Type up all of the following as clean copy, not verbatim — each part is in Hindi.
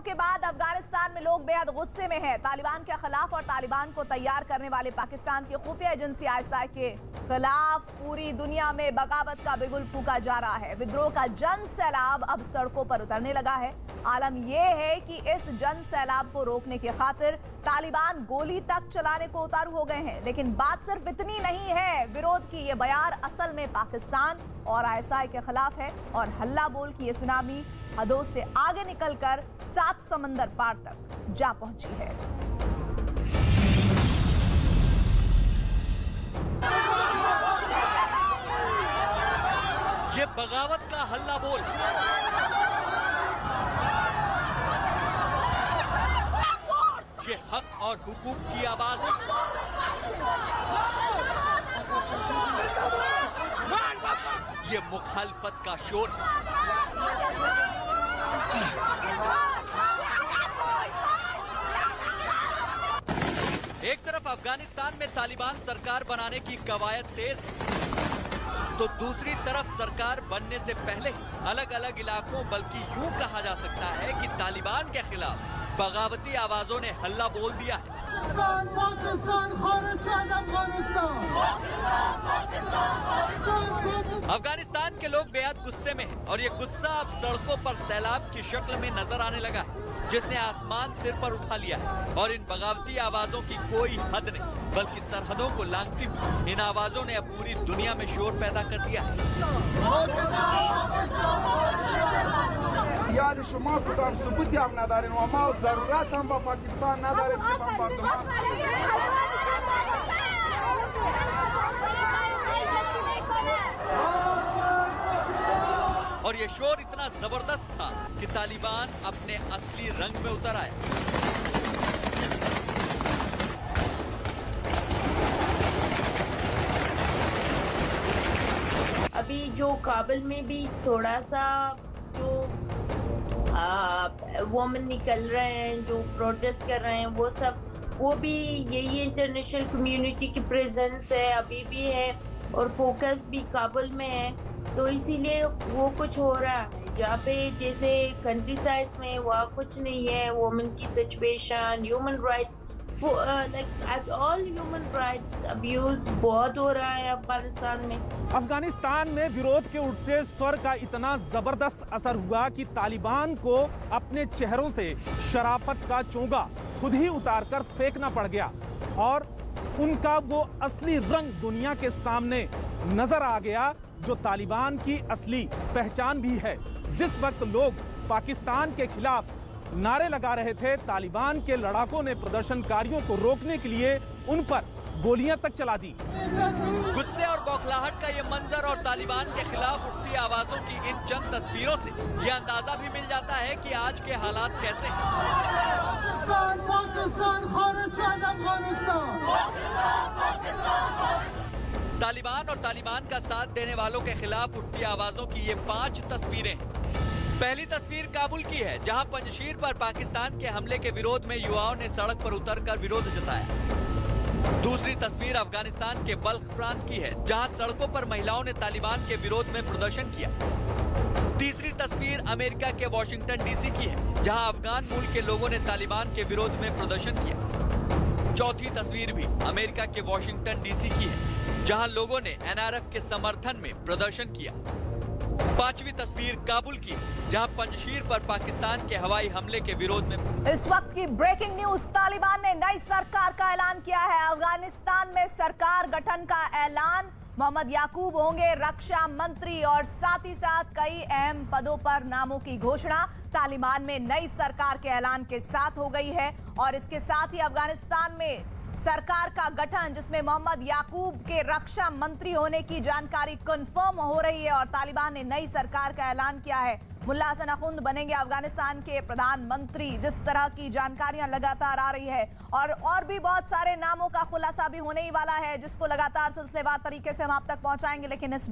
के बाद अफगानिस्तान में लोग बेहद गुस्से में हैं। तालिबान के खिलाफ और तालिबान को तैयार करने वाले पाकिस्तान की खुफिया एजेंसी आईएसआई के खिलाफ पूरी दुनिया में बगावत का बिगुल फूंका जा रहा है। विद्रोह का जन सैलाब अब सड़कों पर उतरने लगा है। आलम यह है कि इस जन सैलाब को रोकने की खातिर तालिबान गोली तक चलाने को उतारू हो गए हैं। लेकिन बात सिर्फ इतनी नहीं है। विरोध की ये बयार असल में पाकिस्तान और आईएसआई के खिलाफ है और हल्ला बोल की ये सुनामी हदों से आगे निकलकर 7 समंदर पार तक जा पहुंची है। ये बगावत का हल्ला बोल ये हक और हुकूक की आवाज है। ये मुखालफत का शोर है। एक तरफ अफगानिस्तान में तालिबान सरकार बनाने की कवायद तेज है, तो दूसरी तरफ सरकार बनने से पहले ही अलग अलग इलाकों बल्कि यूं कहा जा सकता है कि तालिबान के खिलाफ बगावती आवाजों ने हल्ला बोल दिया है। अफगानिस्तान के लोग बेहद गुस्से में हैं और ये गुस्सा अब सड़कों पर सैलाब की शक्ल में नजर आने लगा है, जिसने आसमान सिर पर उठा लिया है। और इन बगावती आवाजों की कोई हद नहीं, बल्कि सरहदों को लांघती हुई इन आवाजों ने अब पूरी दुनिया में शोर पैदा कर दिया है। और ये शोर इतना जबरदस्त था कि तालिबान अपने असली रंग में उतर आया। अभी जो काबुल में भी थोड़ा सा जो वोमेन निकल रहे हैं, जो प्रोटेस्ट कर रहे हैं, वो भी यही इंटरनेशनल कम्युनिटी की प्रेजेंस है, अभी भी है और फोकस भी काबुल में है। तो इसीलिए वो कुछ हो रहा है जहाँ पे जैसे कंट्री साइड में वहाँ कुछ नहीं है। वुमेन की situation, human rights, like all human rights abuse बहुत हो रहा है अफगानिस्तान में। अफगानिस्तान में विरोध के उठते स्वर का इतना जबरदस्त असर हुआ कि तालिबान को अपने चेहरों से शराफत का चोंगा खुद ही उतारकर फेंकना पड़ गया और उनका वो असली रंग दुनिया के सामने नजर आ गया, जो तालिबान की असली पहचान भी है। जिस वक्त लोग पाकिस्तान के खिलाफ नारे लगा रहे थे, तालिबान के लड़ाकों ने प्रदर्शनकारियों को रोकने के लिए उन पर गोलियां तक चला दी। गुस्से और बौखलाहट का ये मंजर और तालिबान के खिलाफ उठती आवाजों की इन चंद तस्वीरों से ये अंदाजा भी मिल जाता है कि आज के हालात कैसे हैं। तालिबान और तालिबान का साथ देने वालों के खिलाफ उठती आवाजों की ये 5 तस्वीरें हैं। पहली तस्वीर काबुल की है, जहां पंजशीर पर पाकिस्तान के हमले के विरोध में युवाओं ने सड़क पर उतरकर विरोध जताया। दूसरी तस्वीर अफगानिस्तान के बल्ख प्रांत की है, जहां सड़कों पर महिलाओं ने तालिबान के विरोध में प्रदर्शन किया। तीसरी तस्वीर अमेरिका के वॉशिंगटन डीसी की है, जहां अफगान मूल के लोगों ने तालिबान के विरोध में प्रदर्शन किया। चौथी तस्वीर भी अमेरिका के वॉशिंगटन डीसी की है, जहां लोगों ने एनआरएफ के समर्थन में प्रदर्शन किया। पांचवी तस्वीर काबुल की, जहां पंजशीर पर पाकिस्तान के हवाई हमले के विरोध में। इस वक्त की ब्रेकिंग न्यूज, तालिबान ने नई सरकार का ऐलान किया है। अफगानिस्तान में सरकार गठन का ऐलान। मोहम्मद याकूब होंगे रक्षा मंत्री और साथ ही साथ कई अहम पदों पर नामों की घोषणा तालिबान में नई सरकार के ऐलान के साथ हो गई है। और इसके साथ ही अफगानिस्तान में सरकार का गठन, जिसमें मोहम्मद याकूब के रक्षा मंत्री होने की जानकारी कंफर्म हो रही है और तालिबान ने नई सरकार का ऐलान किया है। मुल्ला हसन अखुंद बनेंगे अफगानिस्तान के प्रधानमंत्री, जिस तरह की जानकारियां लगातार आ रही है। और भी बहुत सारे नामों का खुलासा भी होने ही वाला है, जिसको लगातार सिलसिलेवार तरीके से हम आप तक पहुंचाएंगे। लेकिन इस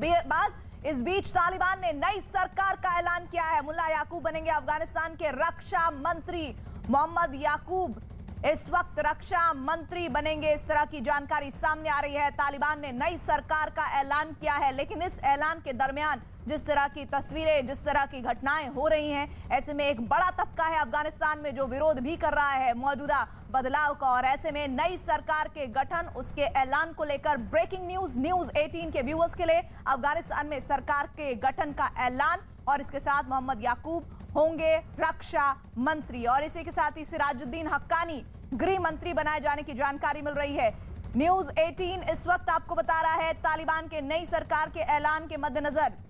बीच तालिबान ने नई सरकार का ऐलान किया है। मुल्ला याकूब बनेंगे अफगानिस्तान के रक्षा मंत्री। मोहम्मद याकूब इस वक्त रक्षा मंत्री बनेंगे, इस तरह की जानकारी सामने आ रही है। तालिबान ने नई सरकार का ऐलान किया है, लेकिन इस ऐलान के दरमियान जिस तरह की तस्वीरें, जिस तरह की घटनाएं हो रही हैं, ऐसे में एक बड़ा तबका है अफगानिस्तान में जो विरोध भी कर रहा है मौजूदा बदलाव का। और ऐसे में नई सरकार के गठन, उसके ऐलान को लेकर ब्रेकिंग न्यूज, न्यूज 18 के व्यूअर्स के लिए अफगानिस्तान में सरकार के गठन का ऐलान, और इसके साथ मोहम्मद याकूब होंगे रक्षा मंत्री, और इसी के साथ ही सिराजुद्दीन हक्कानी गृह मंत्री बनाए जाने की जानकारी मिल रही है। न्यूज 18 इस वक्त आपको बता रहा है तालिबान के नई सरकार के ऐलान के मद्देनजर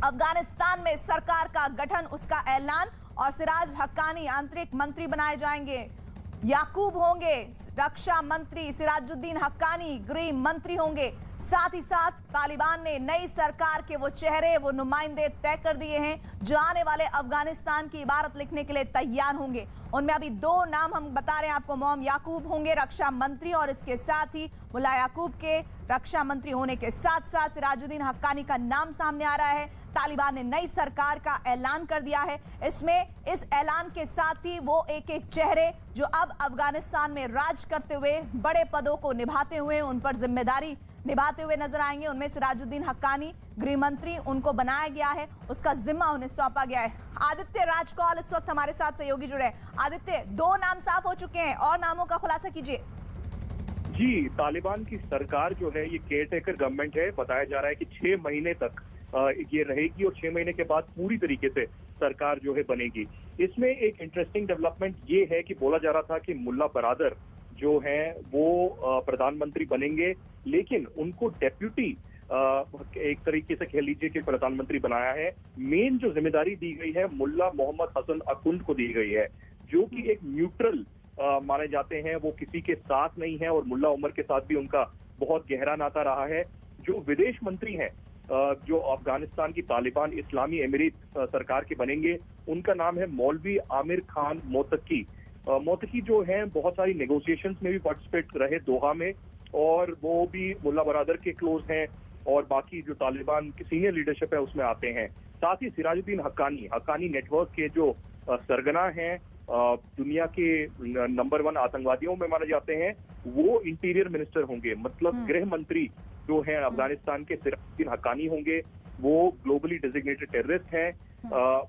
अफगानिस्तान में सरकार का गठन, उसका ऐलान, और सिराज हक्कानी आंतरिक मंत्री बनाए जाएंगे। याकूब होंगे रक्षा मंत्री, सिराजुद्दीन हक्कानी गृह मंत्री होंगे। साथ ही साथ तालिबान ने नई सरकार के वो चेहरे, वो नुमाइंदे तय कर दिए हैं जो आने वाले अफगानिस्तान की इबारत लिखने के लिए तैयार होंगे। उनमें अभी दो नाम हम बता रहे हैं आपको। मोहम्मद याकूब होंगे रक्षा मंत्री, और इसके साथ ही मुल्ला याकूब के रक्षा मंत्री होने के साथ साथ सिराजुद्दीन हक्कानी का नाम सामने आ रहा है। तालिबान ने नई सरकार का ऐलान कर दिया है। इसमें इस ऐलान के साथ ही वो एक एक चेहरे जो अब अफगानिस्तान में राज करते हुए, बड़े पदों को निभाते हुए, उन पर जिम्मेदारी निभाते हुए नजर आएंगे। उनमें सिराजुद्दीन हक्कानी गृह मंत्री, उनको बनाया गया है, उसका जिम्मा उन्हें सौंपा गया है। आदित्य राजकौल इस वक्त हमारे साथ सहयोगी जुड़े हैं। आदित्य, दो नाम साफ हो चुके हैं, और नामों का खुलासा कीजिए। जी, तालिबान की सरकार जो है ये केयर टेकर गवर्नमेंट है। बताया जा रहा है कि 6 महीने तक ये रहेगी, और 6 महीने के बाद पूरी तरीके से सरकार जो है बनेगी। इसमें एक इंटरेस्टिंग डेवलपमेंट ये है कि बोला जा रहा था कि मुल्ला बरादर जो हैं वो प्रधानमंत्री बनेंगे, लेकिन उनको डेप्यूटी एक तरीके से कह लीजिए कि प्रधानमंत्री बनाया है। मेन जो जिम्मेदारी दी गई है मुल्ला मोहम्मद हसन अकुंद को दी गई है, जो कि एक न्यूट्रल माने जाते हैं। वो किसी के साथ नहीं है, और मुल्ला उमर के साथ भी उनका बहुत गहरा नाता रहा है। जो विदेश मंत्री हैं जो अफगानिस्तान की तालिबान इस्लामी एमिरेट सरकार के बनेंगे, उनका नाम है मौलवी आमिर खान मोतकी। मोतकी जो हैं बहुत सारी नेगोशिएशंस में भी पार्टिसिपेट रहे दोहा में, और वो भी मुल्ला बरादर के क्लोज हैं, और बाकी जो तालिबान की सीनियर लीडरशिप है उसमें आते हैं। साथ ही सिराजुद्दीन हक्कानी नेटवर्क के जो सरगना हैं, दुनिया के नंबर 1 आतंकवादियों में माने जाते हैं, वो इंटीरियर मिनिस्टर होंगे। मतलब गृह मंत्री जो हैं अफगानिस्तान के सिराजुद्दीन हक्कानी होंगे। वो ग्लोबली डेजिग्नेटेड टेररिस्ट हैं।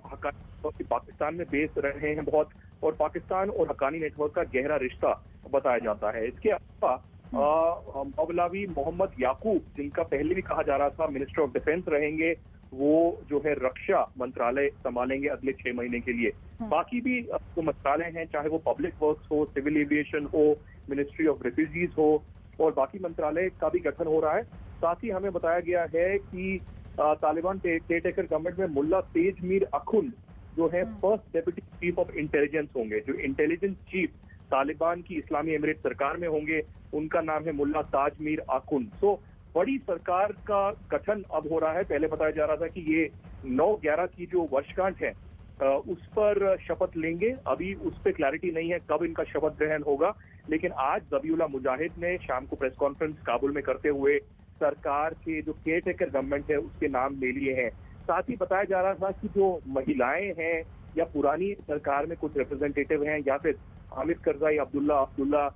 हक्कानी पाकिस्तान में बेस रहे हैं बहुत, और पाकिस्तान और हक्कानी नेटवर्क का गहरा रिश्ता बताया जाता है। इसके अलावा मौलवी मोहम्मद याकूब, जिनका पहले भी कहा जा रहा था मिनिस्टर ऑफ डिफेंस रहेंगे, वो जो है रक्षा मंत्रालय संभालेंगे अगले 6 महीने के लिए। बाकी भी जो मंत्रालय हैं, चाहे वो पब्लिक वर्क्स हो, सिविल एविएशन हो, मिनिस्ट्री ऑफ रिफ्यूजीज हो, और बाकी मंत्रालय का भी गठन हो रहा है। साथ ही हमें बताया गया है कि तालिबान केयर टेकर गवर्नमेंट में मुल्ला तेज मीर अखुंद जो है first deputy chief of intelligence होंगे। जो इंटेलिजेंस चीफ तालिबान की इस्लामी एमिरेट सरकार में होंगे, उनका नाम है मुल्ला ताज मीर अखुंद। तो बड़ी सरकार का गठन अब हो रहा है। पहले बताया जा रहा था कि ये 9/11 की जो वर्षगांठ है उस पर शपथ लेंगे। अभी उस पर क्लैरिटी नहीं है कब इनका शपथ ग्रहण होगा, लेकिन आज ज़बीउल्लाह मुजाहिद ने शाम को प्रेस कॉन्फ्रेंस काबुल में करते हुए सरकार के जो केयर टेकर गवर्नमेंट है उसके नाम ले लिए हैं। साथ ही बताया जा रहा था कि जो महिलाएं हैं या पुरानी सरकार में कुछ रिप्रेजेंटेटिव हैं, या फिर हामिद करजाई, अब्दुल्ला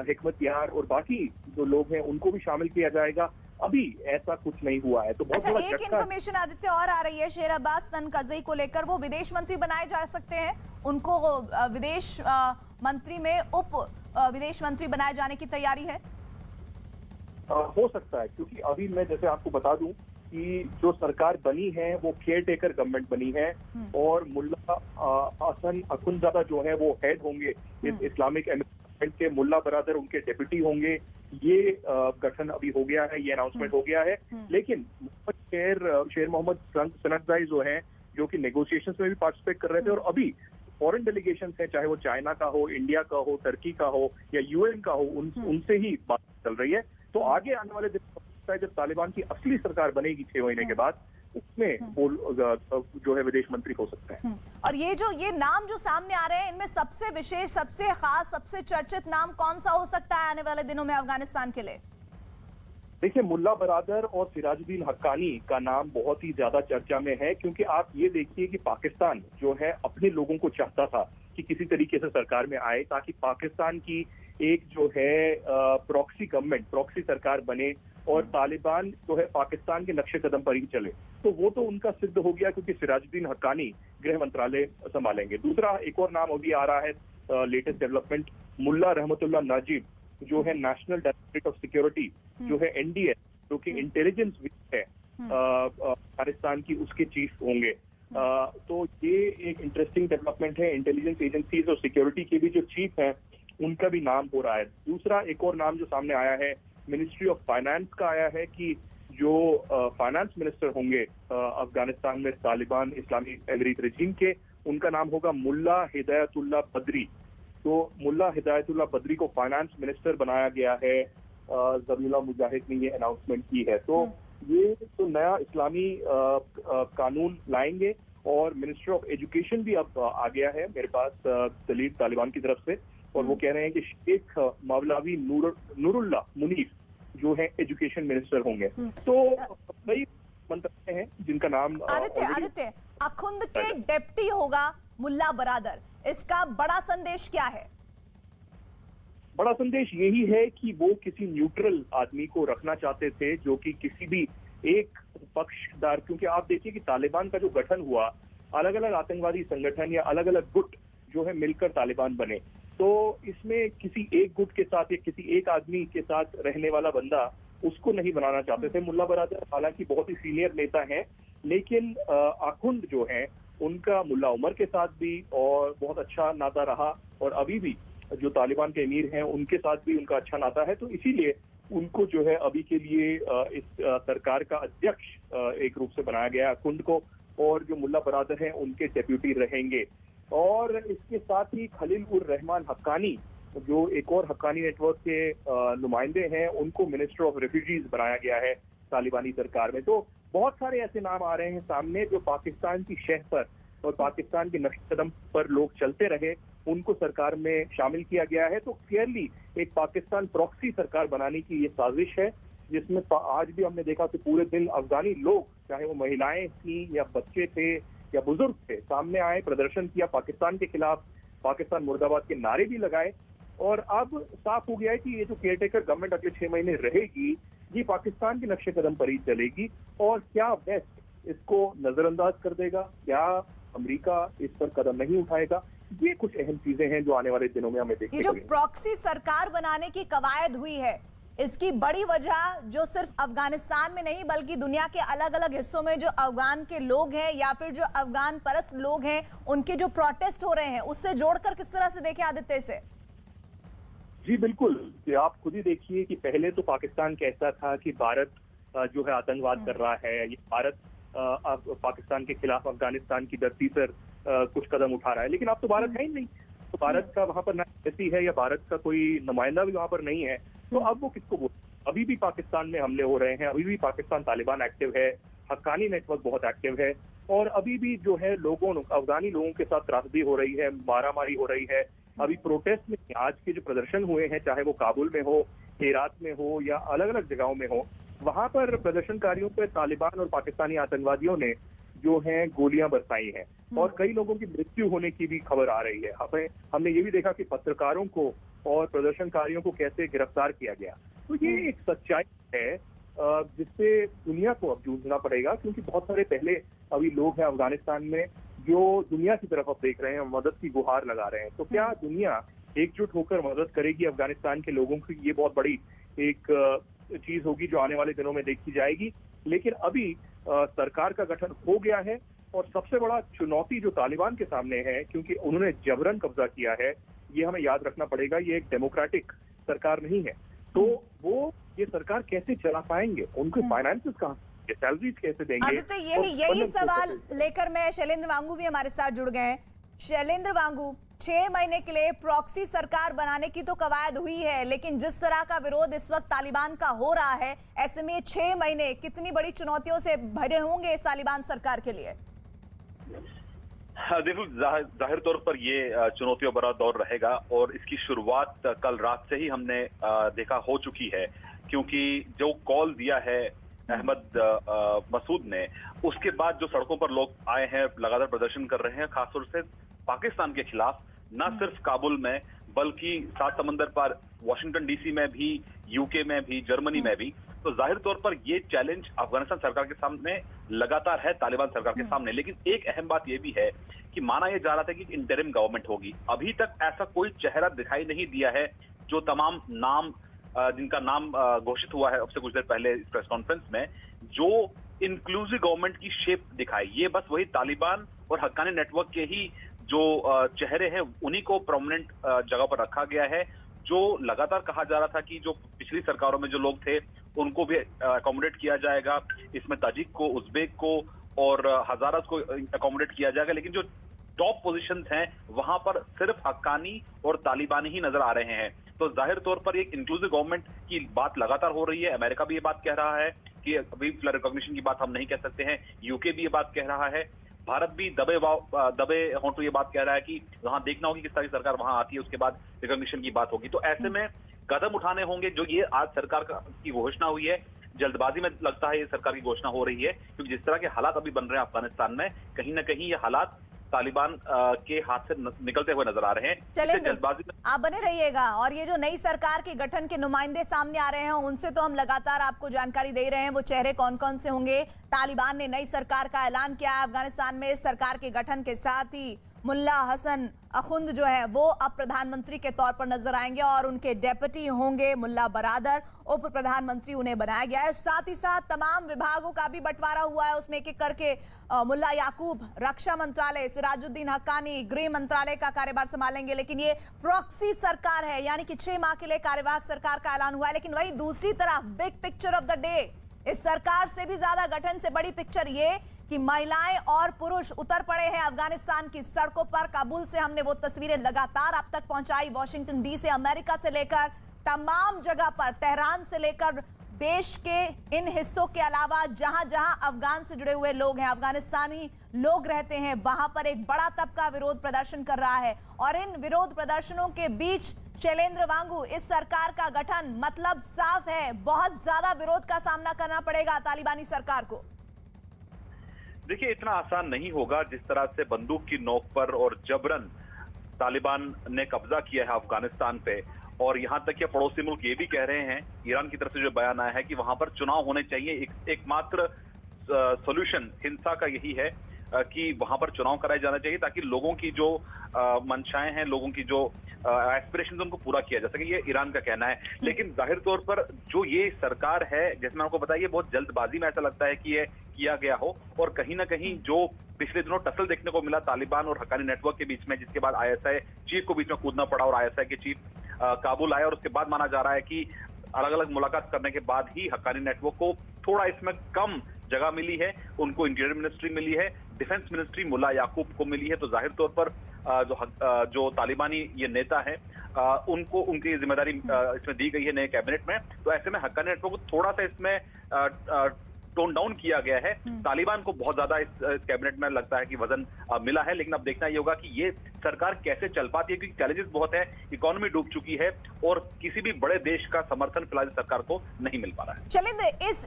हिकमत यार और बाकी जो लोग हैं उनको भी शामिल किया जाएगा। अभी ऐसा कुछ नहीं हुआ है। तो बहुत एक इन्फॉर्मेशन आदित्य और आ रही है शेर अब्बास तनकज़ई को लेकर, वो विदेश मंत्री बनाए जा सकते हैं, उनको विदेश मंत्री में उप विदेश मंत्री बनाए जाने की तैयारी है। हो सकता है, क्योंकि अभी मैं जैसे आपको बता दूं कि जो सरकार बनी है वो केयर टेकर गवर्नमेंट बनी है, और मुल्ला हसन अखुंदजादा जो है वो हेड होंगे इस इस्लामिक एमिरेट के। मुल्ला बरादर उनके डेप्यूटी होंगे। ये गठन अभी हो गया है, ये अनाउंसमेंट हो गया है। लेकिन शेर मोहम्मद तनकज़ई जो हैं, जो कि नेगोशिएशंस में भी पार्टिसिपेट कर रहे थे, और अभी फॉरेन डेलीगेशन है, चाहे वो चाइना का हो, इंडिया का हो, टर्की का हो या यूएन का हो, उनसे ही बात चल रही है। तो आगे आने वाले दिन जब तालिबान की असली सरकार बनेगी 6 महीने के बाद, उसमें वो जो है विदेश मंत्री हो सकते हैं। और ये नाम जो सामने आ रहे हैं, इनमें सबसे विशेष, सबसे खास, सबसे चर्चित नाम कौन सा हो सकता है आने वाले दिनों में अफगानिस्तान के लिए? देखिए, मुल्ला बरादर और सिराजुद्दीन हक्कानी का नाम बहुत ही ज्यादा चर्चा में है, क्योंकि आप ये देखिए कि पाकिस्तान जो है अपने लोगों को चाहता था कि किसी तरीके से सरकार में आए ताकि पाकिस्तान की एक जो है प्रॉक्सी गवर्नमेंट, प्रॉक्सी सरकार बने और तालिबान जो है पाकिस्तान के नक्शे कदम पर ही चले। तो वो तो उनका सिद्ध हो गया क्योंकि सिराजुद्दीन हक्कानी गृह मंत्रालय संभालेंगे। दूसरा एक और नाम अभी आ रहा है लेटेस्ट डेवलपमेंट, मुल्ला रहमतुल्लाह नाजिब जो है नेशनल डायरेक्टरेट ऑफ सिक्योरिटी जो है NDS जो कि इंटेलिजेंस विंग है अफगानिस्तान की, उसके चीफ होंगे। तो ये एक इंटरेस्टिंग डेवलपमेंट है। इंटेलिजेंस एजेंसीज और सिक्योरिटी के भी जो चीफ हैं उनका भी नाम हो रहा है। दूसरा एक और नाम जो सामने आया है मिनिस्ट्री ऑफ फाइनेंस का आया है कि जो फाइनेंस मिनिस्टर होंगे अफगानिस्तान में तालिबान इस्लामी अमीरीत रजीम के, उनका नाम होगा मुल्ला हिदायतुल्लाह बद्री। तो मुल्ला हिदायतुल्लाह बद्री को फाइनेंस मिनिस्टर बनाया गया है। ज़बीहुल्लाह मुजाहिद ने ये अनाउंसमेंट की है। तो ये तो नया इस्लामी कानून लाएंगे। और मिनिस्टर ऑफ एजुकेशन भी अब आ गया है मेरे पास दलील तालिबान की तरफ से, और वो कह रहे हैं कि शेख मौलवी नूरुल्लाह मुनीफ जो है एजुकेशन मिनिस्टर होंगे। तो कई मंत्री हैं जिनका नाम आदित्य अखुंद के डिप्टी होगा मुल्ला बरादर, इसका बड़ा संदेश क्या है? बड़ा संदेश यही है कि वो किसी न्यूट्रल आदमी को रखना चाहते थे जो कि किसी भी एक पक्षदार, क्योंकि आप देखिए कि तालिबान का जो गठन हुआ, अलग अलग आतंकवादी संगठन या अलग अलग गुट जो है मिलकर तालिबान बने। तो इसमें किसी एक गुट के साथ या किसी एक आदमी के साथ रहने वाला बंदा उसको नहीं बनाना चाहते थे। मुल्ला बरादर हालांकि बहुत ही सीनियर नेता हैं, लेकिन आखुंद जो है उनका मुल्ला उमर के साथ भी और बहुत अच्छा नाता रहा, और अभी भी जो तालिबान के अमीर हैं उनके साथ भी उनका अच्छा नाता है। तो इसीलिए उनको जो है अभी के लिए इस सरकार का अध्यक्ष एक रूप से बनाया गया है आखुंद को, और जो मुल्ला बरादर हैं उनके डेप्यूटी रहेंगे। और इसके साथ ही खलील उर रहमान हक्कानी जो एक और हक्कानी नेटवर्क के नुमाइंदे हैं, उनको मिनिस्टर ऑफ रेफ्यूजीज बनाया गया है तालिबानी सरकार में। तो बहुत सारे ऐसे नाम आ रहे हैं सामने जो पाकिस्तान की शह पर और पाकिस्तान के नक्शे कदम पर लोग चलते रहे, उनको सरकार में शामिल किया गया है। तो क्लियरली एक पाकिस्तान प्रॉक्सी सरकार बनाने की ये साजिश है, जिसमें आज भी हमने देखा कि पूरे दिन अफगानी लोग, चाहे वो महिलाएं थी या बच्चे थे या बुजुर्ग थे, सामने आए, प्रदर्शन किया पाकिस्तान के खिलाफ, पाकिस्तान मुर्दाबाद के नारे भी लगाए। और अब साफ हो गया है कि ये जो केयरटेकर गवर्नमेंट अगले 6 महीने रहेगी, ये पाकिस्तान के नक्शे कदम पर ही चलेगी। और क्या वेस्ट इसको नजरअंदाज कर देगा, क्या अमेरिका इस पर कदम नहीं उठाएगा, ये कुछ अहम चीजें हैं जो आने वाले दिनों में हमें देखने को मिलेंगी। ये जो प्रॉक्सी सरकार बनाने की कवायद हुई है, इसकी बड़ी वजह जो सिर्फ अफगानिस्तान में नहीं बल्कि दुनिया के अलग अलग हिस्सों में जो अफगान के लोग हैं या फिर जो अफगान परस्त लोग हैं, उनके जो प्रोटेस्ट हो रहे हैं, उससे जोड़कर किस तरह से देखें आदित्य से? जी बिल्कुल, आप खुद ही देखिए कि पहले तो पाकिस्तान कहता था कि भारत जो है आतंकवाद कर रहा है, ये भारत पाकिस्तान के खिलाफ अफगानिस्तान की धरती पर कुछ कदम उठा रहा है, लेकिन अब तो भारत है ही नहीं। तो भारत का वहां पर ना एम्बेसी है या भारत का कोई नुमाइंदा भी वहां पर नहीं है, तो अब वो किसको बोले? अभी भी पाकिस्तान में हमले हो रहे हैं, अभी भी पाकिस्तान तालिबान एक्टिव है, हक्कानी नेटवर्क बहुत एक्टिव है, और अभी भी जो है अफगानी लोगों के साथ त्रासदी हो रही है, मारामारी हो रही है। अभी प्रोटेस्ट में आज के जो प्रदर्शन हुए हैं, चाहे वो काबुल में हो, हेरात में हो या अलग अलग जगहों में हो, वहां पर प्रदर्शनकारियों पर तालिबान और पाकिस्तानी आतंकवादियों ने जो है गोलियां बरसाई हैं, और कई लोगों की मृत्यु होने की भी खबर आ रही है। हमने ये भी देखा कि पत्रकारों को और प्रदर्शनकारियों को कैसे गिरफ्तार किया गया। तो ये एक सच्चाई है जिससे दुनिया को अब जूझना पड़ेगा, क्योंकि बहुत सारे पहले अभी लोग हैं अफगानिस्तान में जो दुनिया की तरफ अब देख रहे हैं, मदद की गुहार लगा रहे हैं। तो क्या दुनिया एकजुट होकर मदद करेगी अफगानिस्तान के लोगों की? ये बहुत बड़ी एक चीज होगी जो आने वाले दिनों में देखी जाएगी। लेकिन अभी सरकार का गठन हो गया है, और सबसे बड़ा चुनौती जो तालिबान के सामने है, क्योंकि उन्होंने जबरन कब्जा किया है, ये हमें याद रखना पड़ेगा, ये एक डेमोक्रेटिक सरकार नहीं है। तो वो ये सरकार कैसे चला पाएंगे, उनके फाइनेंसेस कहाँ, सैलरीज कैसे देंगे? आदित्य, यही सवाल लेकर मैं शैलेंद्र वांगू भी हमारे साथ जुड़ गए हैं। शैलेंद्र वांगू, 6 महीने के लिए प्रॉक्सी सरकार बनाने की तो कवायद हुई है, लेकिन जिस तरह का विरोध इस वक्त तालिबान का हो रहा है, ऐसे में 6 महीने कितनी बड़ी चुनौतियों से भरे होंगे इस तालिबान सरकार के लिए? देखो, जाहिर तौर पर ये चुनौतियों भरा दौर रहेगा, और इसकी शुरुआत कल रात से ही हमने देखा हो चुकी है, क्योंकि जो कॉल दिया है अहमद मसूद ने, उसके बाद जो सड़कों पर लोग आए हैं, लगातार प्रदर्शन कर रहे हैं, खासतौर से पाकिस्तान के खिलाफ, न सिर्फ काबुल में बल्कि सात समंदर पार वॉशिंगटन डीसी में भी, यूके में भी, जर्मनी में भी। तो जाहिर तौर पर ये चैलेंज अफगानिस्तान सरकार के सामने लगातार है, तालिबान सरकार के सामने। लेकिन एक अहम बात ये भी है कि माना यह जा रहा था कि इंटरिम गवर्नमेंट होगी, अभी तक ऐसा कोई चेहरा दिखाई नहीं दिया है जो तमाम नाम जिनका नाम घोषित हुआ है अब से कुछ देर पहले इस प्रेस कॉन्फ्रेंस में, जो इंक्लूसिव गवर्नमेंट की शेप दिखाए। ये बस वही तालिबान और हक्कानी नेटवर्क के ही जो चेहरे हैं उन्हीं को प्रोमिनेंट जगह पर रखा गया है। जो लगातार कहा जा रहा था कि जो पिछली सरकारों में जो लोग थे उनको भी अकोमोडेट किया जाएगा, इसमें ताजिक को, उज्बेक को और हजारत को अकोमोडेट किया जाएगा, लेकिन जो टॉप पोजीशंस हैं वहां पर सिर्फ हक्कानी और तालिबानी ही नजर आ रहे हैं। तो जाहिर तौर पर एक इंक्लूसिव गवर्नमेंट की बात लगातार हो रही है। अमेरिका भी ये बात कह रहा है कि अभी फिलहाल रिकॉग्निशन की बात हम नहीं कह सकते हैं, यूके भी ये बात कह रहा है, भारत भी दबे होंठों ये बात कह रहा है कि वहां देखना होगी किस तरह की सरकार वहां आती है, उसके बाद रिकॉग्निशन की बात होगी। तो ऐसे में कदम उठाने होंगे। जो ये आज सरकार की घोषणा हुई है, जल्दबाजी में लगता है ये सरकार की घोषणा हो रही है, क्योंकि जिस तरह के हालात अभी बन रहे हैं अफगानिस्तान में, कहीं ना कहीं ये हालात तालिबान के हाथ से निकलते हुए नजर आ रहे हैं। चलें, जल्दबाजी में आप बने रहिएगा। और ये जो नई सरकार के गठन के नुमाइंदे सामने आ रहे हैं उनसे तो हम लगातार आपको जानकारी दे रहे हैं, वो चेहरे कौन कौन से होंगे। तालिबान ने नई सरकार का ऐलान किया है अफगानिस्तान में। इस सरकार के गठन के साथ ही मुल्ला हसन अखुंद जो है वो अब प्रधानमंत्री के तौर पर नजर आएंगे और उनके डेप्यूटी होंगे मुल्ला बरादर, उप प्रधानमंत्री उन्हें बनाया गया है। साथ ही साथ तमाम विभागों का भी बंटवारा हुआ है, उसमें एक एक करके मुल्ला याकूब रक्षा मंत्रालय, सिराजुद्दीन हक्कानी गृह मंत्रालय का कार्यभार संभालेंगे। लेकिन ये प्रॉक्सी सरकार है, यानी कि 6 माह के लिए कार्यवाहक सरकार का ऐलान हुआ है। लेकिन वही दूसरी तरफ big picture of the day, इस सरकार से भी ज्यादा गठन से बड़ी पिक्चर ये कि महिलाएं और पुरुष उतर पड़े हैं अफगानिस्तान की सड़कों पर। काबुल से हमने वो तस्वीरें लगातार आप तक पहुंचाई, वॉशिंगटन डीसी, अमेरिका से लेकर तमाम जगह पर, तेहरान से लेकर देश के इन हिस्सों के अलावा जहां जहां अफगान से जुड़े हुए लोग हैं, अफगानिस्तानी लोग रहते हैं, वहां पर एक बड़ा तबका विरोध प्रदर्शन कर रहा है। और इन विरोध प्रदर्शनों के बीच शैलेंद्र वांगू, इस सरकार का गठन मतलब साफ है, बहुत ज्यादा विरोध का सामना करना पड़ेगा तालिबानी सरकार को। देखिए, इतना आसान नहीं होगा। जिस तरह से बंदूक की नोक पर और जबरन तालिबान ने कब्जा किया है अफगानिस्तान पे, और यहाँ तक कि पड़ोसी मुल्क ये भी कह रहे हैं, ईरान की तरफ से जो बयान आया है कि वहां पर चुनाव होने चाहिए, एकमात्र सॉल्यूशन हिंसा का यही है कि वहां पर चुनाव कराए जाना चाहिए ताकि लोगों की जो मंशाएं हैं, लोगों की जो एस्पिरेशंस उनको पूरा किया जा सके। ये ईरान का कहना है। लेकिन जाहिर तौर पर जो ये सरकार है, जैसे मैं आपको बताया, बहुत जल्दबाजी में ऐसा लगता है कि ये किया गया हो, और कहीं ना कहीं जो पिछले दिनों टसल देखने को मिला तालिबान और हक्कानी नेटवर्क के बीच में, जिसके बाद आईएसआई चीफ को बीच में कूदना पड़ा और आईएसआई के चीफ काबुल आए, और उसके बाद माना जा रहा है कि अलग अलग मुलाकात करने के बाद ही हक्कानी नेटवर्क को थोड़ा इसमें कम जगह मिली है, उनको इंटीरियर मिनिस्ट्री मिली है, डिफेंस मिनिस्ट्री मुल्ला याकूब को मिली है। तो जाहिर तौर पर जो तालिबानी ये नेता है उनको उनकी जिम्मेदारी इसमें दी गई है नए कैबिनेट में। तो ऐसे में हक्कानी नेटवर्क को थोड़ा सा इसमें टोन डाउन किया गया है। तालिबान को बहुत ज्यादा इस कैबिनेट में लगता है कि वजन मिला है। लेकिन अब देखना ये होगा कि ये सरकार कैसे चल पाती है, क्योंकि चैलेंजेस बहुत है, इकोनॉमी डूब चुकी है और किसी भी बड़े देश का समर्थन फिलहाल सरकार को नहीं मिल पा रहा है। शैलेंद्र,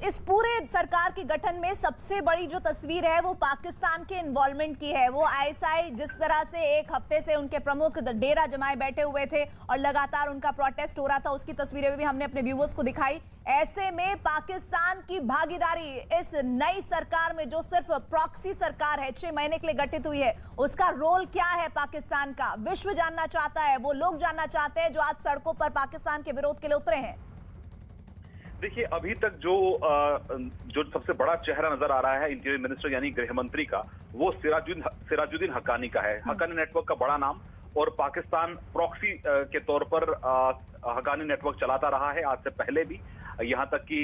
इस पूरे सरकार के गठन में सबसे बड़ी जो तस्वीर है वो पाकिस्तान के इन्वॉल्वमेंट की है। वो आईएसआई जिस तरह से एक हफ्ते से उनके प्रमुख डेरा जमाए बैठे हुए थे और लगातार उनका प्रोटेस्ट हो रहा था, उसकी तस्वीरें भी हमने अपने व्यूअर्स को दिखाई। ऐसे में पाकिस्तान की भागीदारी इस नई सरकार में, जो सिर्फ प्रॉक्सी सरकार है, 6 महीने के लिए गठित हुई है, उसका रोल क्या है पाकिस्तान का? विश्व जानना चाहता है, वो लोग जानना चाहते हैं जो आज सड़कों पर पाकिस्तान के विरोध के लिए उतरे हैं। देखिए, अभी तक जो सबसे बड़ा चेहरा नजर आ रहा है इंटीरियर मिनिस्टर यानी गृह मंत्री का, वो सिराजुद्दीन हक्कानी का है। हक्कानी नेटवर्क का बड़ा नाम, और पाकिस्तान प्रॉक्सी के तौर पर हक्कानी नेटवर्क चलाता रहा है आज से पहले भी। यहाँ तक कि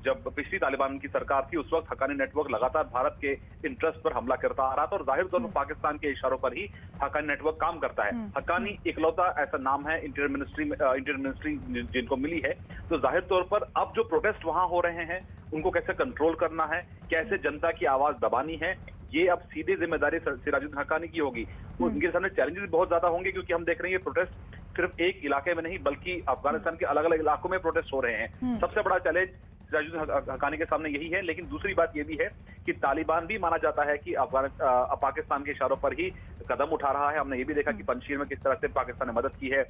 जब पिछली तालिबान की सरकार थी, उस वक्त हक्कानी नेटवर्क लगातार भारत के इंटरेस्ट पर हमला करता आ रहा था, और जाहिर तौर पर पाकिस्तान के इशारों पर ही हक्कानी नेटवर्क काम करता है। हक्कानी इकलौता ऐसा नाम है इंटीरियर मिनिस्ट्री जिनको मिली है। तो जाहिर तौर पर अब जो प्रोटेस्ट वहां हो रहे हैं, उनको कैसे कंट्रोल करना है, कैसे जनता की आवाज दबानी है, ये अब सीधी जिम्मेदारी सिराजुद्दीन हक्कानी की होगी। उनके सामने चैलेंजेस बहुत ज्यादा होंगे, क्योंकि हम देख रहे हैं ये प्रोटेस्ट सिर्फ एक इलाके में नहीं बल्कि अफगानिस्तान के अलग अलग इलाकों में प्रोटेस्ट हो रहे हैं। सबसे बड़ा चैलेंज सिराजुद्दीन हक्कानी के सामने यही है। लेकिन दूसरी बात ये भी है कि तालिबान भी माना जाता है कि पाकिस्तान के इशारों पर ही कदम उठा रहा है। हमने ये भी देखा कि पंजशीर में किस तरह से पाकिस्तान ने मदद की है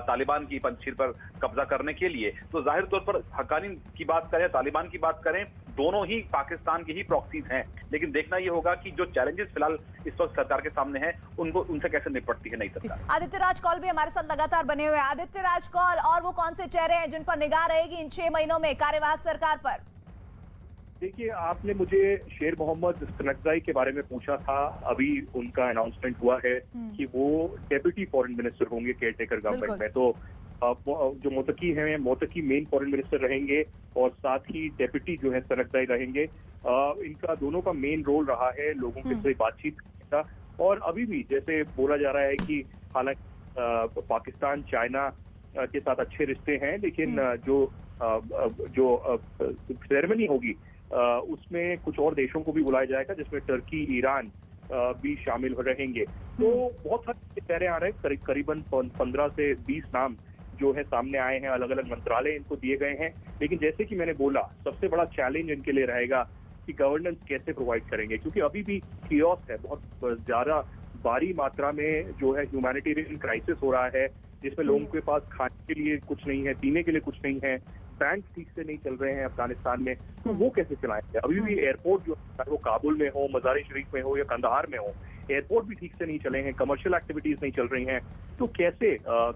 तालिबान की पंजशीर पर कब्जा करने के लिए। तो जाहिर तौर पर हक्कानी की बात करें, तालिबान की बात करें, दोनों ही पाकिस्तान के ही प्रॉक्सीज हैं। लेकिन देखना ये होगा कि जो चैलेंजेस फिलहाल इस वक्त सरकार के सामने हैं, उनसे कैसे निपटती है नई सरकार। आदित्य राज कौल भी हमारे साथ लगातार बने हुए। आदित्य राज कौल, और वो कौन से चेहरे हैं जिन पर निगाह रहेगी इन 6 महीनों में कार्यवाहक सरकार पर? देखिए, आपने मुझे शेर मोहम्मद सनकजाई के बारे में पूछा था। अभी उनका अनाउंसमेंट हुआ है कि वो डेप्यूटी फॉरेन मिनिस्टर होंगे केयरटेकर गवर्नमेंट में। तो जो मोतकी हैं, मोतकी मेन फॉरेन मिनिस्टर रहेंगे और साथ ही डेप्यूटी जो है सनकजाई रहेंगे। इनका दोनों का मेन रोल रहा है लोगों के साथ बातचीत करने का। और अभी भी जैसे बोला जा रहा है कि हालांकि पाकिस्तान चाइना के साथ अच्छे रिश्ते हैं, लेकिन जो सेरेमनी होगी उसमें कुछ और देशों को भी बुलाया जाएगा, जिसमें टर्की, ईरान भी शामिल रहेंगे। तो बहुत सारे चेहरे आ रहे हैं, करीबन 15 से 20 नाम जो है सामने आए हैं। अलग अलग मंत्रालय इनको दिए गए हैं। लेकिन जैसे कि मैंने बोला, सबसे बड़ा चैलेंज इनके लिए रहेगा कि गवर्नेंस कैसे प्रोवाइड करेंगे, क्योंकि अभी भी कियोस है, बहुत ज्यादा भारी मात्रा में जो है ह्यूमैनिटेरियन क्राइसिस हो रहा है, जिसमें लोगों के पास खाने के लिए कुछ नहीं है, पीने के लिए कुछ नहीं है, बैंक ठीक से नहीं चल रहे हैं अफगानिस्तान में। तो वो कैसे चलाएंगे? अभी भी एयरपोर्ट जो है वो काबुल में हो, मज़ार शरीफ में हो या कंदाहार में हो, एयरपोर्ट भी ठीक से नहीं चले हैं, कमर्शियल एक्टिविटीज नहीं चल रही हैं। तो कैसे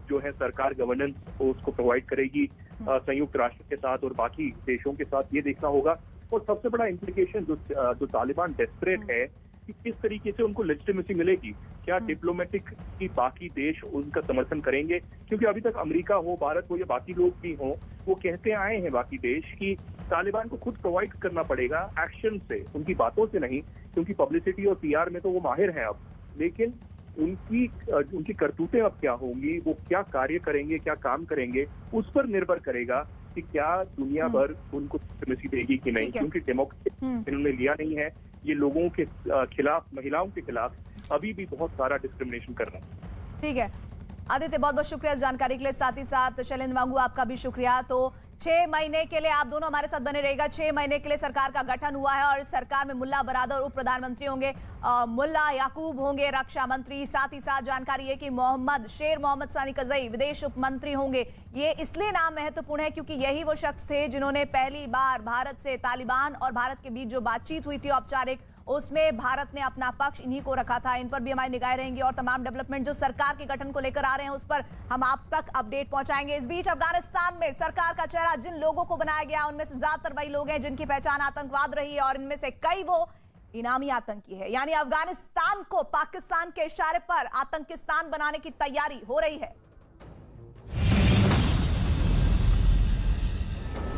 जो है सरकार गवर्नेंस उसको प्रोवाइड करेगी संयुक्त राष्ट्र के साथ और बाकी देशों के साथ, ये देखना होगा। और सबसे बड़ा इम्प्लीकेशन जो तालिबान डेस्परेट है कि किस तरीके से उनको लेजिटिमेसी मिलेगी। क्या डिप्लोमेटिक की बाकी देश उनका समर्थन करेंगे? क्योंकि अभी तक अमेरिका हो, भारत हो या बाकी लोग भी हों, वो कहते आए हैं बाकी देश कि तालिबान को खुद प्रोवाइड करना पड़ेगा एक्शन से, उनकी बातों से नहीं, क्योंकि पब्लिसिटी और पीआर में तो वो माहिर हैं अब। लेकिन उनकी करतूतें अब क्या होंगी, वो क्या कार्य करेंगे, क्या काम करेंगे, उस पर निर्भर करेगा कि क्या दुनिया भर उनको लेजिटिमेसी देगी कि नहीं। क्योंकि डेमोक्रेसी इन्होंने लिया नहीं है, ये लोगों के खिलाफ, महिलाओं के खिलाफ अभी भी बहुत सारा डिस्क्रिमिनेशन कर रहे हैं। ठीक है आदित्य, बहुत बहुत शुक्रिया इस जानकारी के लिए। साथ ही साथ शैलेंद्र वांगू, आपका भी शुक्रिया। तो 6 महीने के लिए आप दोनों हमारे साथ बने रहेगा। 6 महीने के लिए सरकार का गठन हुआ है और सरकार में मुल्ला बरादर उप प्रधानमंत्री होंगे, मुल्ला याकूब होंगे रक्षा मंत्री। साथ ही साथ जानकारी है कि शेर मोहम्मद सनकजाई विदेश उप मंत्री होंगे। ये इसलिए नाम महत्वपूर्ण है क्योंकि यही वो शख्स थे जिन्होंने पहली बार भारत से तालिबान और भारत के बीच जो बातचीत हुई थी औपचारिक, उसमें भारत ने अपना पक्ष इन्हीं को रखा था। इन पर भी हमारी निगाहें रहेंगी और तमाम डेवलपमेंट जो सरकार के गठन को लेकर आ रहे हैं उस पर हम आप तक अपडेट पहुंचाएंगे। इस बीच अफगानिस्तान में सरकार का चेहरा जिन लोगों को बनाया गया उनमें से ज्यादातर वही लोग हैं जिनकी पहचान आतंकवाद रही है और इनमें से कई वो इनामी आतंकी है। यानी अफगानिस्तान को पाकिस्तान के इशारे पर आतंकिस्तान बनाने की तैयारी हो रही है।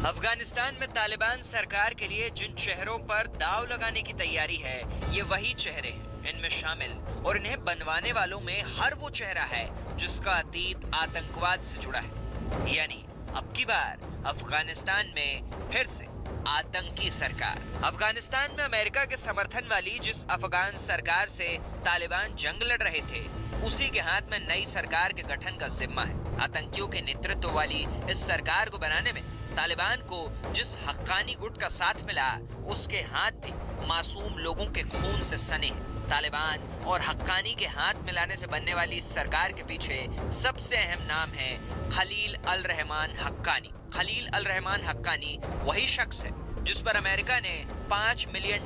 अफगानिस्तान में तालिबान सरकार के लिए जिन चेहरों पर दाव लगाने की तैयारी है, ये वही चेहरे हैं इनमें शामिल, और इन्हें बनवाने वालों में हर वो चेहरा है जिसका अतीत आतंकवाद से जुड़ा है। यानी अब की बार अफगानिस्तान में फिर से आतंकी सरकार। अफगानिस्तान में अमेरिका के समर्थन वाली जिस अफगान सरकार से तालिबान जंग लड़ रहे थे, उसी के हाथ में नई सरकार के गठन का जिम्मा है। आतंकियों के नेतृत्व वाली इस सरकार को बनाने में तालिबान को जिस हक्कानी गुट का साथ मिला, उसके हाथ भी मासूम लोगों के खून से सने हैं। तालिबान और हक्कानी के हाथ मिलाने से बनने वाली इस सरकार के पीछे सबसे अहम नाम है खलील अल रहमान हक्कानी। खलील अल रहमान हक्कानी वही शख्स है जिस पर अमेरिका ने $5 मिलियन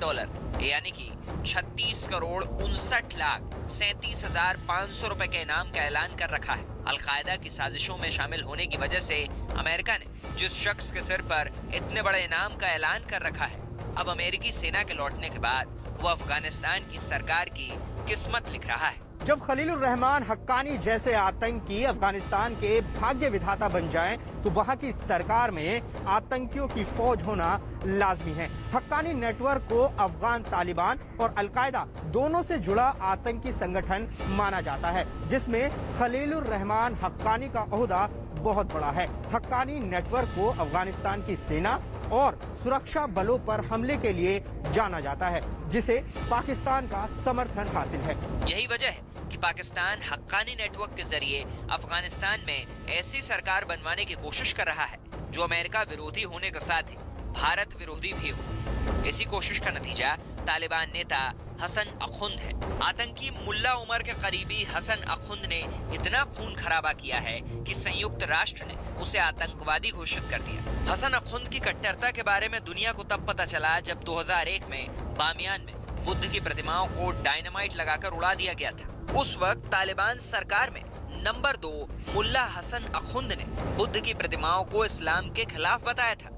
यानी कि 36 करोड़ 59 लाख 37,500 रुपए के इनाम का ऐलान कर रखा है। अलकायदा की साजिशों में शामिल होने की वजह से अमेरिका ने जिस शख्स के सिर पर इतने बड़े इनाम का ऐलान कर रखा है, अब अमेरिकी सेना के लौटने के बाद वो अफगानिस्तान की सरकार की किस्मत लिख रहा है। जब खलीलुर रहमान हक्कानी जैसे आतंकी अफगानिस्तान के भाग्य विधाता बन जाएं, तो वहां की सरकार में आतंकियों की फौज होना लाजमी है। हक्कानी नेटवर्क को अफगान तालिबान और अलकायदा दोनों से जुड़ा आतंकी संगठन माना जाता है, जिसमें खलीलुर रहमान हक्कानी का ओहदा बहुत बड़ा है। हक्कानी नेटवर्क को अफगानिस्तान की सेना और सुरक्षा बलों पर हमले के लिए जाना जाता है, जिसे पाकिस्तान का समर्थन हासिल है। यही वजह है कि पाकिस्तान हक्कानी नेटवर्क के जरिए अफगानिस्तान में ऐसी सरकार बनवाने की कोशिश कर रहा है जो अमेरिका विरोधी होने के साथ ही भारत विरोधी भी हो। इसी कोशिश का नतीजा तालिबान नेता हसन अखुंद है। आतंकी मुल्ला उमर के करीबी हसन अखुंद ने इतना खून खराबा किया है कि संयुक्त राष्ट्र ने उसे आतंकवादी घोषित कर दिया। हसन अखुंद की कट्टरता के बारे में दुनिया को तब पता चला जब 2001 में बामियान में बुद्ध की प्रतिमाओं को डायनामाइट लगाकर उड़ा दिया गया था। उस वक्त तालिबान सरकार में नंबर 2 मुल्ला हसन अखुंद ने बुद्ध की प्रतिमाओं को इस्लाम के खिलाफ बताया था।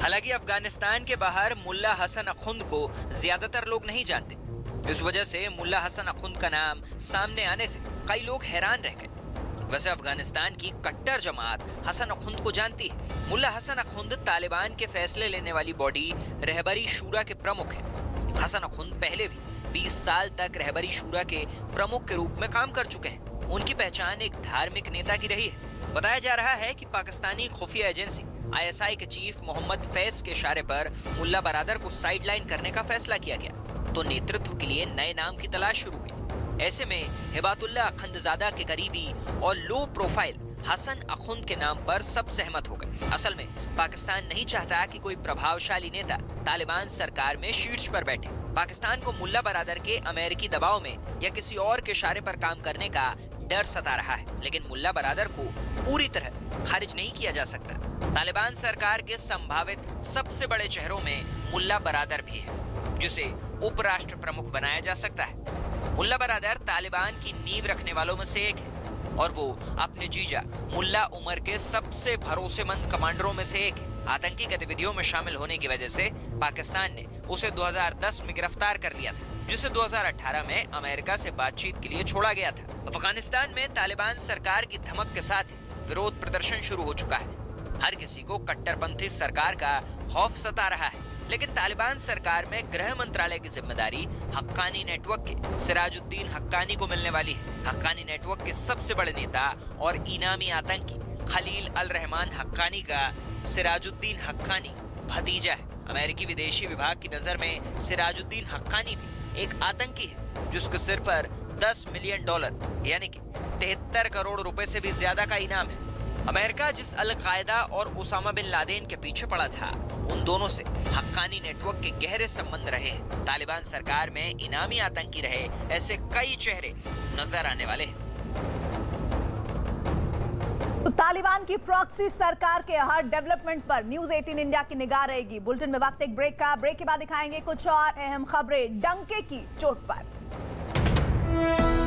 हालांकि अफगानिस्तान के बाहर मुल्ला हसन अखुंद को ज्यादातर लोग नहीं जानते। इस वजह से मुल्ला हसन अखुंद का नाम सामने आने से कई लोग हैरान रह गए। वैसे अफगानिस्तान की कट्टर जमात हसन अखुंद को जानती है। मुल्ला हसन अखुंद तालिबान के फैसले लेने वाली बॉडी रहबरी शूरा के प्रमुख हैं। हसन अखुंद पहले भी 20 साल तक रहबरी शूरा के प्रमुख के रूप में काम कर चुके हैं। उनकी पहचान एक धार्मिक नेता की रही है। बताया जा रहा है कि पाकिस्तानी खुफिया एजेंसी ISI के चीफ मोहम्मद फैज के इशारे पर मुल्ला बरादर को साइडलाइन करने का फैसला किया गया, तो नेतृत्व के लिए नए नाम की तलाश शुरू हुई। ऐसे में हिबातुल्लाह अखंदजादा के करीबी और लो प्रोफाइल हसन अखुंद के नाम पर सब सहमत हो गए। असल में पाकिस्तान नहीं चाहता कि कोई प्रभावशाली नेता तालिबान सरकार में शीर्ष पर बैठे। पाकिस्तान को मुल्ला बरादर के अमेरिकी दबाव में या किसी और के इशारे पर काम करने का डर सता रहा है, लेकिन मुल्ला बरादर को पूरी तरह खारिज नहीं किया जा सकता। तालिबान सरकार के संभावित सबसे बड़े चेहरों में मुल्ला बरादर भी है, जिसे उपराष्ट्र प्रमुख बनाया जा सकता है। मुल्ला बरादर तालिबान की नींव रखने वालों में से एक है और वो अपने जीजा मुल्ला उमर के सबसे भरोसेमंद कमांडरों में से एक है। आतंकी गतिविधियों में शामिल होने की वजह से पाकिस्तान ने उसे 2010 में गिरफ्तार कर लिया था, जिसे 2018 में अमेरिका से बातचीत के लिए छोड़ा गया था। अफगानिस्तान में तालिबान सरकार की धमक के साथ ही विरोध प्रदर्शन शुरू हो चुका है। हर किसी को कट्टरपंथी सरकार का खौफ सता रहा है, लेकिन तालिबान सरकार में गृह मंत्रालय की जिम्मेदारी हक्कानी नेटवर्क के सिराजुद्दीन हक्कानी को मिलने वाली है। हक्कानी नेटवर्क के सबसे बड़े नेता और इनामी आतंकी खलील अल रहमान हक्कानी का सिराजुद्दीन हक्कानी भतीजा है। अमेरिकी विदेशी विभाग की नजर में सिराजुद्दीन हक्कानी भी एक आतंकी है, जिसके सिर पर $10 मिलियन यानी कि 73 करोड़ रुपए से भी ज्यादा का इनाम है। अमेरिका जिस अल कायदा और उसामा बिन लादेन के पीछे पड़ा था, उन दोनों से हक्कानी नेटवर्क के गहरे संबंध रहे हैं। तालिबान सरकार में इनामी आतंकी रहे ऐसे कई चेहरे नजर आने वाले हैं। तो तालिबान की प्रॉक्सी सरकार के हर डेवलपमेंट पर न्यूज 18 इंडिया की निगाह रहेगी। बुलेटिन में वक्त एक ब्रेक का। ब्रेक के बाद दिखाएंगे कुछ और अहम खबरें डंके की चोट पर।